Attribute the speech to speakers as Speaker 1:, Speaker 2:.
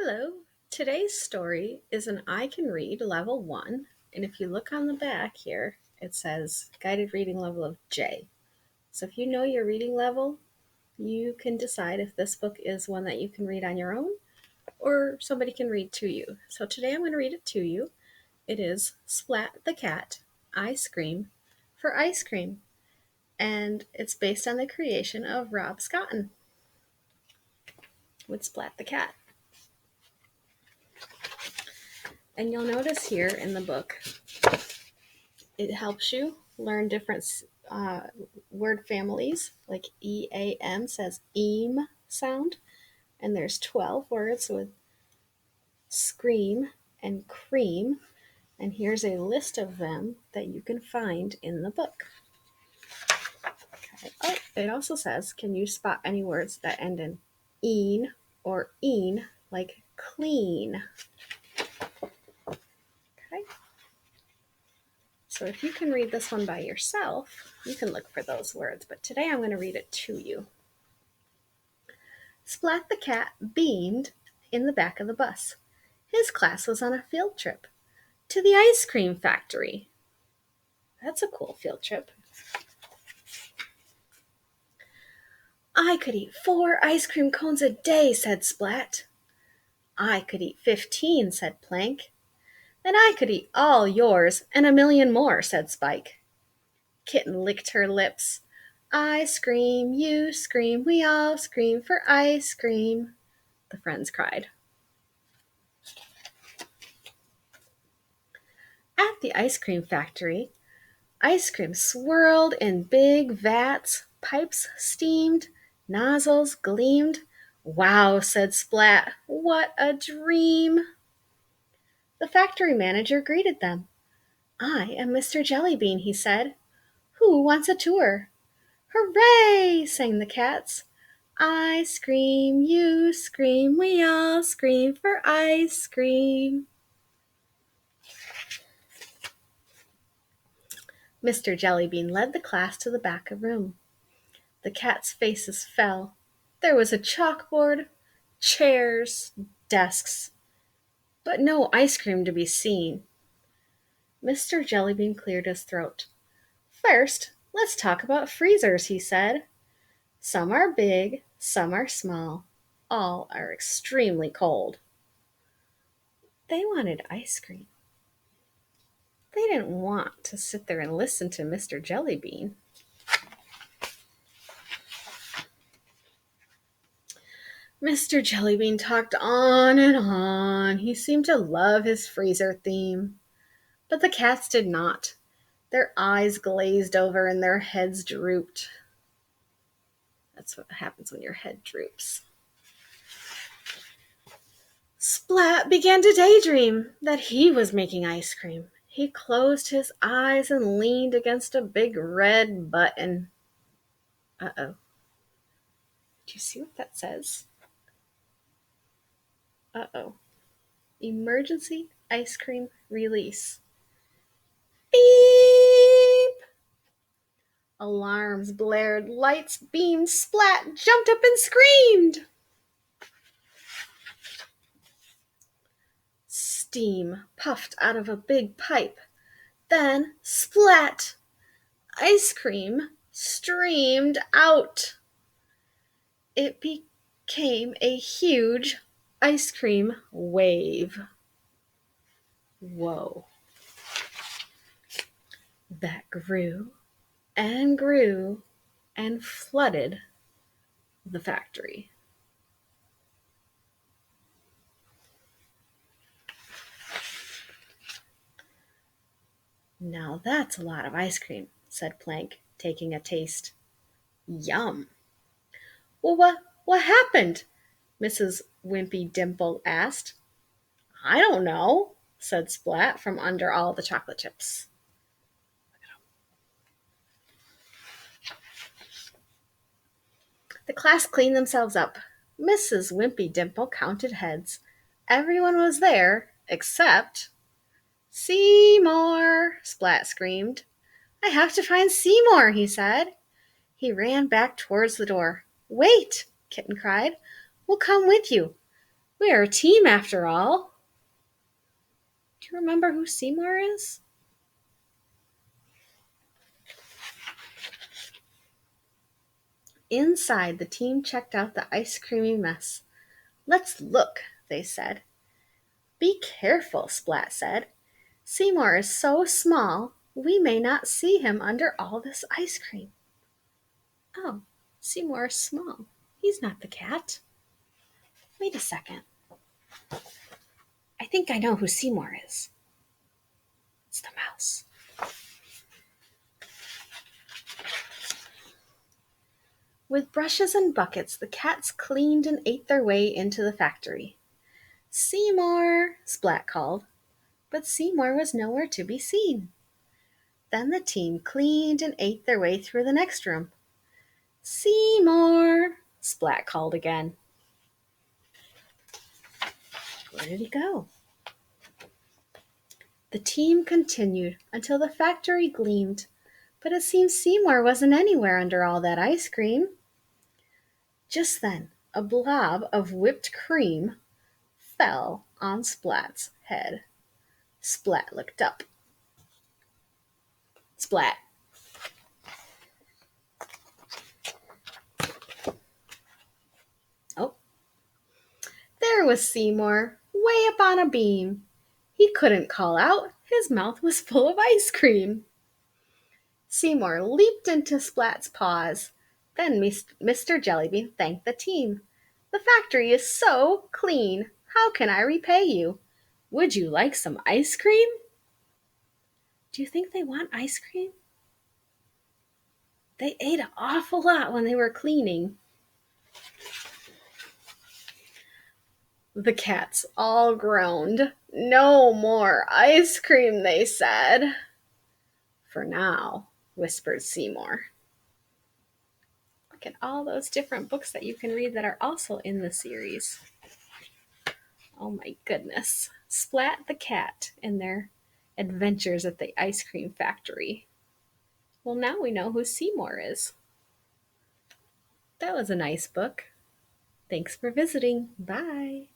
Speaker 1: Hello. Today's story is an I Can Read level 1, and if you look on the back here, it says guided reading level of J. So if you know your reading level, you can decide if this book is one that you can read on your own or somebody can read to you. So today I'm going to read it to you. It is Splat the Cat, I Scream for Ice Cream, and it's based on the creation of Rob Scotton with Splat the Cat. And you'll notice here in the book, it helps you learn different word families, like EAM says eam sound, and there's 12 words with scream and cream, and here's a list of them that you can find in the book. Okay. Oh, it also says, can you spot any words that end in een or een, like clean? Okay. So if you can read this one by yourself, you can look for those words, but today I'm going to read it to you. Splat the cat beamed in the back of the bus. His class was on a field trip to the ice cream factory. That's a cool field trip. I could eat 4 ice cream cones a day, said Splat. I could eat 15, said Plank. Then I could eat all yours and a million more, said Spike. Kitten licked her lips. I scream, you scream, we all scream for ice cream, the friends cried. At the ice cream factory, ice cream swirled in big vats, pipes steamed, nozzles gleamed. Wow, said Splat, what a dream! The factory manager greeted them. I am Mr. Jellybean, he said. Who wants a tour? Hooray, sang the cats. I scream, you scream, we all scream for ice cream. Mr. Jellybean led the class to the back of the room. The cats' faces fell. There was a chalkboard, chairs, desks, but no ice cream to be seen. Mr. Jellybean cleared his throat. First, let's talk about freezers, he said. Some are big, some are small. All are extremely cold. They wanted ice cream. They didn't want to sit there and listen to Mr. Jellybean. Mr. Jellybean talked on and on. He seemed to love his freezer theme. But the cats did not. Their eyes glazed over and their heads drooped. That's what happens when your head droops. Splat began to daydream that he was making ice cream. He closed his eyes and leaned against a big red button. Uh-oh. Do you see what that says? Uh-oh. Emergency ice cream release. Beep! Alarms blared, lights beamed, Splat jumped up and screamed. Steam puffed out of a big pipe. Then, splat! Ice cream streamed out. It became a huge ice cream wave. Whoa. That grew and grew and flooded the factory. Now that's a lot of ice cream, said Plank, taking a taste. Yum. Well, what happened? Mrs. Wimpy Dimple asked. I don't know, said Splat from under all the chocolate chips. The class cleaned themselves up. Mrs. Wimpy Dimple counted heads. Everyone was there except Seymour, Splat screamed. I have to find Seymour, he said. He ran back towards the door. Wait, Kitten cried. We'll come with you. We are a team after all. Do you remember who Seymour is? Inside, the team checked out the ice creamy mess. Let's look, they said. Be careful, Splat said. Seymour is so small, we may not see him under all this ice cream. Oh, Seymour is small. He's not the cat. Wait a second. I think I know who Seymour is. It's the mouse. With brushes and buckets, the cats cleaned and ate their way into the factory. Seymour, Splat called, but Seymour was nowhere to be seen. Then the team cleaned and ate their way through the next room. Seymour, Splat called again. Where did he go? The team continued until the factory gleamed, but it seemed Seymour wasn't anywhere under all that ice cream. Just then, a blob of whipped cream fell on Splat's head. Splat looked up. Splat. Oh, there was Seymour, way up on a beam. He couldn't call out. His mouth was full of ice cream. Seymour leaped into Splat's paws. Then Mr. Jellybean thanked the team. The factory is so clean. How can I repay you? Would you like some ice cream? Do you think they want ice cream? They ate an awful lot when they were cleaning. The cats all groaned. No more ice cream, they said. For now, whispered Seymour. Look at all those different books that you can read that are also in the series. Oh my goodness. Splat the cat and their adventures at the ice cream factory. Well, now we know who Seymour is. That was a nice book. Thanks for visiting. Bye.